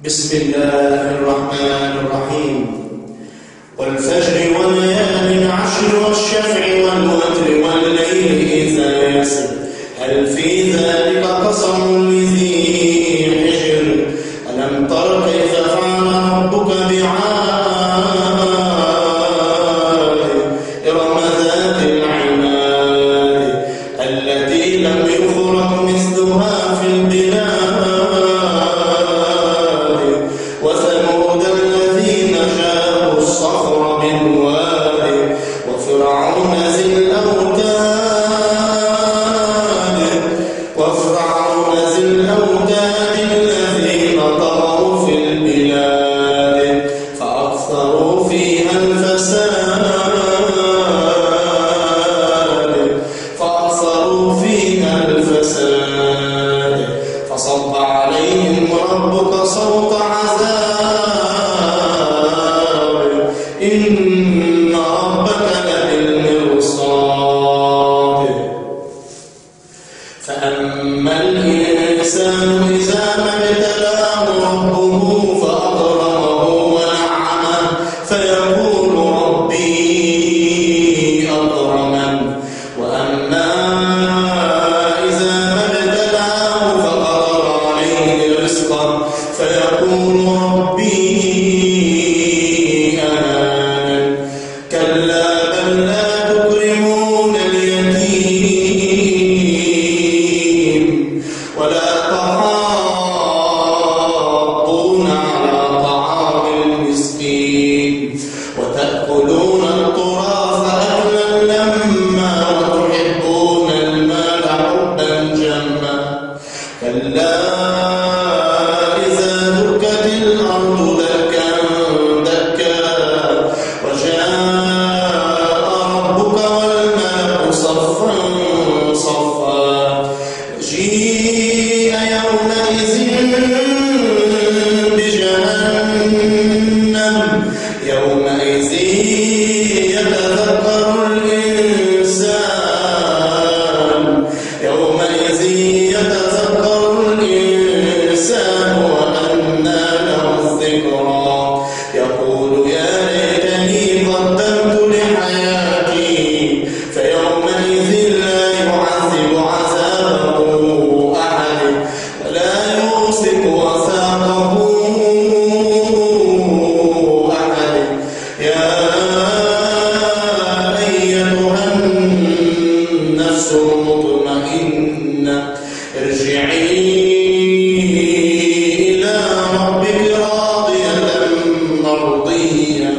بسم الله الرحمن الرحيم. والفجر وليال عشر والشفع والوتر والليل إذا يسر هل في ذلك قسم لذي حجر ألم تر كيف فعل ربك بعاد إرم ذات العماد التي لم يخلق مثلها في البلاد وثمود الذين جابوا الصخر بالواد وفرعون ذي الأوتاد الذين طغوا في البلاد فأكثروا فيها الفساد فصب عليهم ربك صوت عذاب إن ربك لبالمرصاد فأما الإنسان إذا ما ابتلاه ربه فأكرمه ونعمه فيقول ربي أكرمن وأما إذا ما ابتلاه فقدر عليه رزقه فيقول ربي أهانن كلا بل لا تكرمون اليتيم ولا تحاضون على طعام المسكين وتأكلون التراث أكلا لما وتحبون المال حبا جما كلا إذا دكت الأرض دكا دكا وجاء ربك والملك صفا صفا جيء يومئذ بجهنم يومئذ يتذكر الإنسان وأنى له الذكرى يقول يا ليتني قدمت لحياتي فيومئذ لا يعذب عذابه أحد ولا يوثق وثاقه أحد يا أيتها النفس المطمئنة ارجعي إلى ربك راضية مرضية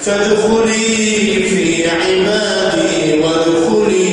فادخلي في عبادي وادخلي